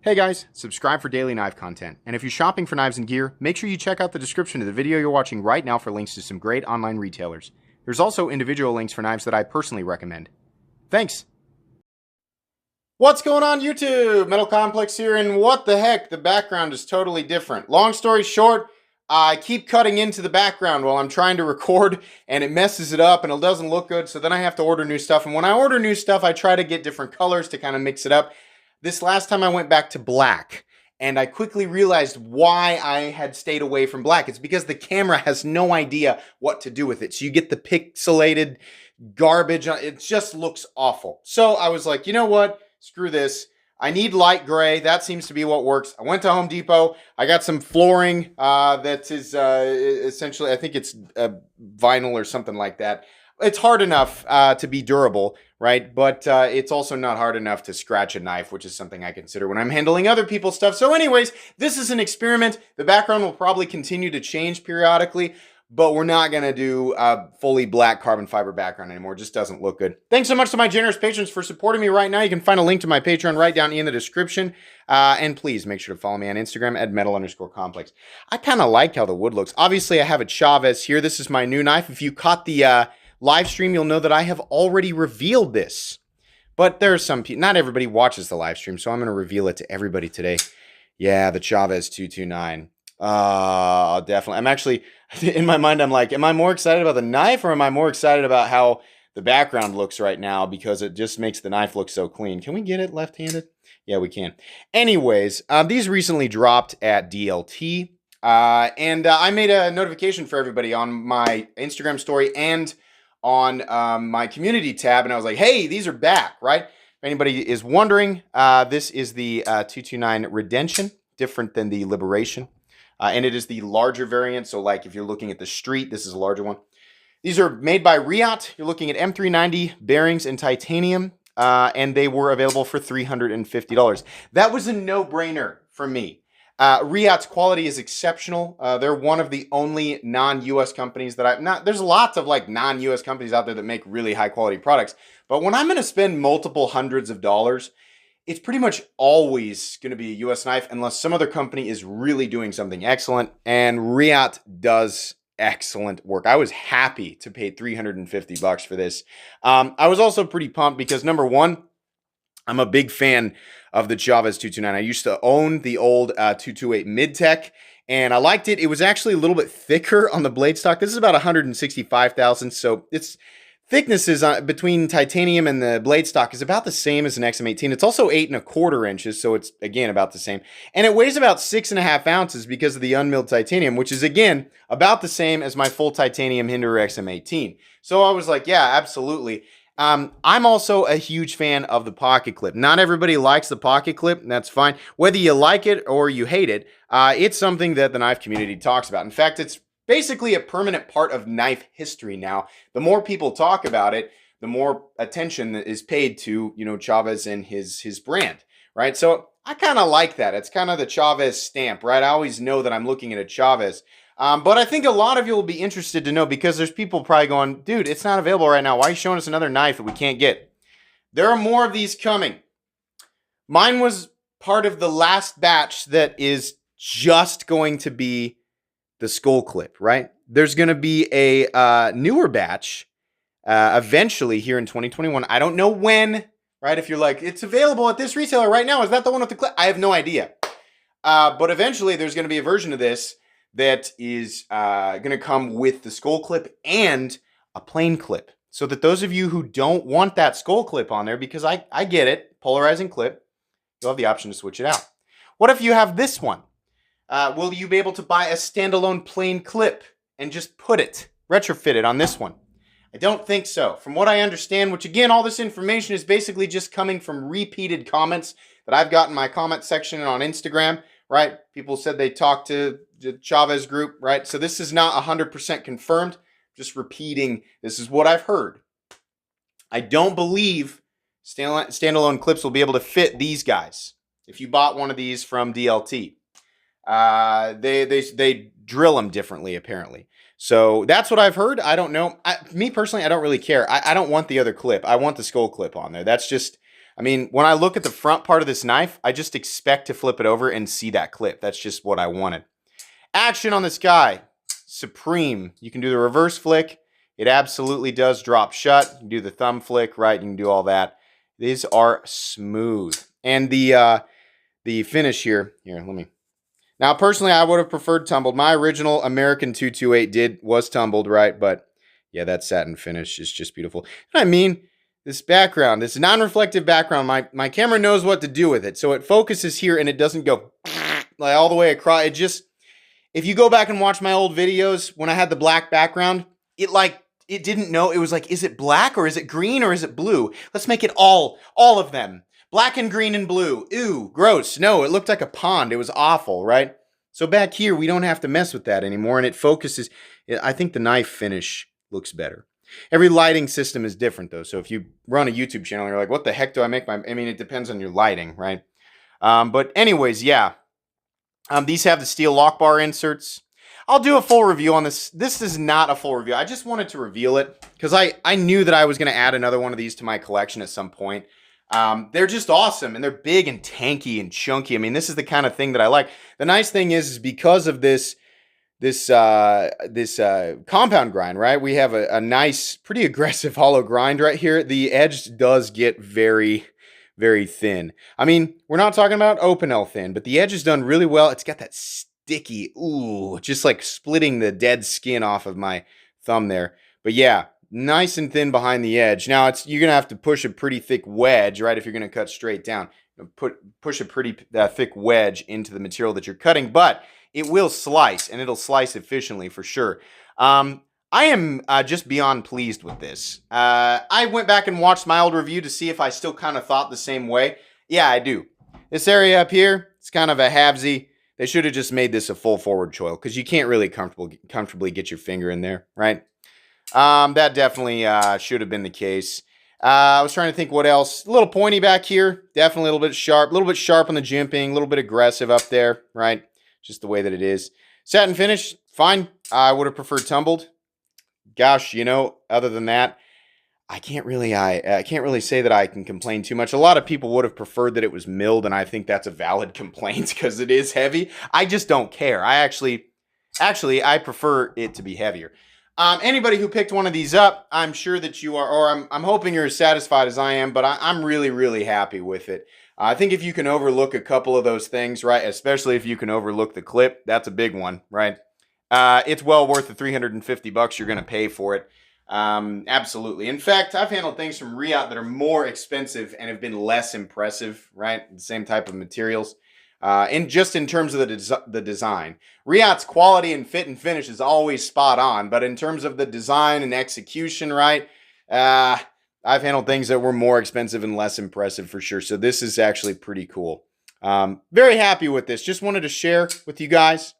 Hey guys, subscribe for daily knife content. And if you're shopping for knives and gear, make sure you check out the description of the video you're watching right now for links to some great online retailers. There's also individual links for knives that I personally recommend. Thanks! What's going on YouTube? Metal Complex here, and what the heck, the background is totally different. Long story short, I keep cutting into the background while I'm trying to record, and it messes it up and it doesn't look good, so then I have to order new stuff. And when I order new stuff, I try to get different colors to kind of mix it up. This last time I went back to black, and I quickly realized why I had stayed away from black. It's because the camera has no idea what to do with it. So you get the pixelated garbage. It just looks awful. So I was like, you know what? Screw this. I need light gray. That seems to be what works. I went to Home Depot. I got some flooring that is essentially, I think it's vinyl or something like that. It's hard enough to be durable, right? But it's also not hard enough to scratch a knife, which is something I consider when I'm handling other people's stuff. So anyways, this is an experiment. The background will probably continue to change periodically, but we're not going to do a fully black carbon fiber background anymore. It just doesn't look good. Thanks so much to my generous patrons for supporting me right now. You can find a link to my Patreon right down in the description. And please make sure to follow me on Instagram at metal_complex. I kind of like how the wood looks. Obviously, I have a Chavez here. This is my new knife. If you caught the live stream, you'll know that I have already revealed this. But there are some people, not everybody watches the live stream, so I'm going to reveal it to everybody today. Yeah, the Chavez 229. Definitely. I'm actually, in my mind, I'm like, am I more excited about the knife, or am I more excited about how the background looks right now, because it just makes the knife look so clean. Can we get it left-handed? Yeah, we can. Anyways, these recently dropped at DLT, and I made a notification for everybody on my Instagram story and on my community tab, and I was like, hey, these are back, right? If anybody is wondering, this is the 229 Redemption, different than the Liberation. And it is the larger variant, so like if you're looking at the Street, this is a larger one. These are made by Riot. You're looking at M390 bearings in titanium, and they were available for $350. That was a no-brainer for me. Riot's quality is exceptional. They're one of the only non-US companies that there's lots of like non-US companies out there that make really high quality products. But when I'm going to spend multiple hundreds of dollars, it's pretty much always going to be a US knife unless some other company is really doing something excellent. And Riot does excellent work. I was happy to pay $350 for this. I was also pretty pumped because number one, I'm a big fan of the Chavez 229. I used to own the old 228 Midtech, and I liked it. It was actually a little bit thicker on the blade stock. This is about 165 thousandths, so its thicknesses between titanium and the blade stock is about the same as an XM18. It's also 8¼ inches, so it's, again, about the same. And it weighs about 6½ ounces because of the unmilled titanium, which is, again, about the same as my full titanium Hinderer XM18. So I was like, yeah, absolutely. I'm also a huge fan of the pocket clip. Not everybody likes the pocket clip, and that's fine. Whether you like it or you hate it, it's something that the knife community talks about. In fact, it's basically a permanent part of knife history now. The more people talk about it, the more attention is paid to, you know, Chavez and his brand, right? So I kind of like that. It's kind of the Chavez stamp, right? I always know that I'm looking at a Chavez. But I think a lot of you will be interested to know, because there's people probably going, dude, it's not available right now. Why are you showing us another knife that we can't get? There are more of these coming. Mine was part of the last batch that is just going to be the skull clip, right? There's going to be a newer batch eventually here in 2021. I don't know when, right? If you're like, it's available at this retailer right now, is that the one with the clip? I have no idea. But eventually there's going to be a version of this that is going to come with the skull clip and a plain clip. So that those of you who don't want that skull clip on there, because I get it, polarizing clip, you'll have the option to switch it out. What if you have this one? Will you be able to buy a standalone plain clip and just put it, retrofit it on this one? I don't think so. From what I understand, which again, all this information is basically just coming from repeated comments that I've got in my comment section and on Instagram, right? People said they talked to the Chavez group, right? So this is not 100% confirmed. Just repeating, this is what I've heard. I don't believe standalone clips will be able to fit these guys. If you bought one of these from DLT, they drill them differently, apparently. So that's what I've heard. I don't know. Me personally, I don't really care. I don't want the other clip. I want the skull clip on there. That's just I mean, when I look at the front part of this knife, I just expect to flip it over and see that clip. That's just what I wanted. Action on this guy. Supreme. You can do the reverse flick. It absolutely does drop shut. You can do the thumb flick, right? You can do all that. These are smooth. And the finish here, let me. Now, personally, I would have preferred tumbled. My original American 228 was tumbled, right? But yeah, that satin finish is just beautiful. And I mean, this background, this non-reflective background, my camera knows what to do with it. So it focuses here and it doesn't go like all the way across. It just, if you go back and watch my old videos when I had the black background, it didn't know. It was like, is it black or is it green or is it blue? Let's make it all of them. Black and green and blue. Ew, gross. No, it looked like a pond. It was awful, right? So back here, we don't have to mess with that anymore, and it focuses. I think the knife finish looks better. Every lighting system is different, though. So if you run a YouTube channel, you're like, what the heck do I make my... I mean, it depends on your lighting, right? But anyways, yeah. These have the steel lock bar inserts. I'll do a full review on this. This is not a full review. I just wanted to reveal it because I knew that I was going to add another one of these to my collection at some point. They're just awesome, and they're big and tanky and chunky. I mean, this is the kind of thing that I like. The nice thing is because of this compound grind, right? We have a nice, pretty aggressive hollow grind right here. The edge does get very, very thin. I mean, we're not talking about Opinel thin, but the edge is done really well. It's got that sticky, ooh, just like splitting the dead skin off of my thumb there. But yeah, nice and thin behind the edge. Now you're gonna have to push a pretty thick wedge, right? If you're gonna cut straight down, push a pretty thick wedge into the material that you're cutting, but it will slice, and it'll slice efficiently for sure. I am just beyond pleased with this. I went back and watched my old review to see if I still kind of thought the same way. Yeah, I do. This area up here, it's kind of a halvesy. They should have just made this a full forward choil because you can't really comfortably get your finger in there, right? That definitely should have been the case. I was trying to think what else. A little pointy back here. Definitely a little bit sharp on the jimping, a little bit aggressive up there, right? Just the way that it is. Satin finish, fine. I would have preferred tumbled. Gosh, other than that, I can't really say that I can complain too much. A lot of people would have preferred that it was milled, and I think that's a valid complaint because it is heavy. I just don't care. I actually I prefer it to be heavier. Anybody who picked one of these up, I'm sure that you are, or I'm hoping you're as satisfied as I am, but I'm really, really happy with it. I think if you can overlook a couple of those things, right, especially if you can overlook the clip, that's a big one, right? It's well worth the $350 you're going to pay for it. Absolutely. In fact, I've handled things from Reate that are more expensive and have been less impressive, right? The same type of materials. In terms of the design. Reate's quality and fit and finish is always spot on, but in terms of the design and execution, right, I've handled things that were more expensive and less impressive for sure, so this is actually pretty cool. Very happy with this. Just wanted to share with you guys.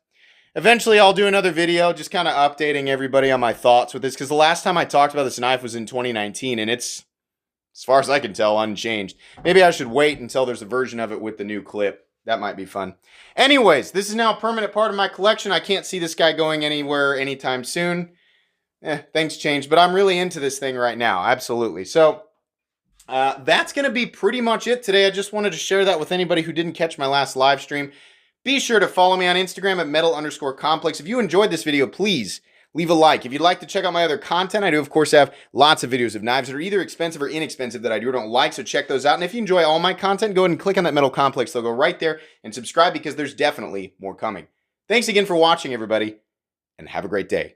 Eventually, I'll do another video just kind of updating everybody on my thoughts with this, because the last time I talked about this knife was in 2019, and it's, as far as I can tell, unchanged. Maybe I should wait until there's a version of it with the new clip. That might be fun. Anyways, this is now a permanent part of my collection. I can't see this guy going anywhere anytime soon. Things change, but I'm really into this thing right now. Absolutely. So that's going to be pretty much it today. I just wanted to share that with anybody who didn't catch my last live stream. Be sure to follow me on Instagram at metal_complex. If you enjoyed this video, please leave a like. If you'd like to check out my other content, I do, of course, have lots of videos of knives that are either expensive or inexpensive that I do or don't like, so check those out. And if you enjoy all my content, go ahead and click on that Metal Complex logo right there and subscribe, because there's definitely more coming. Thanks again for watching, everybody, and have a great day.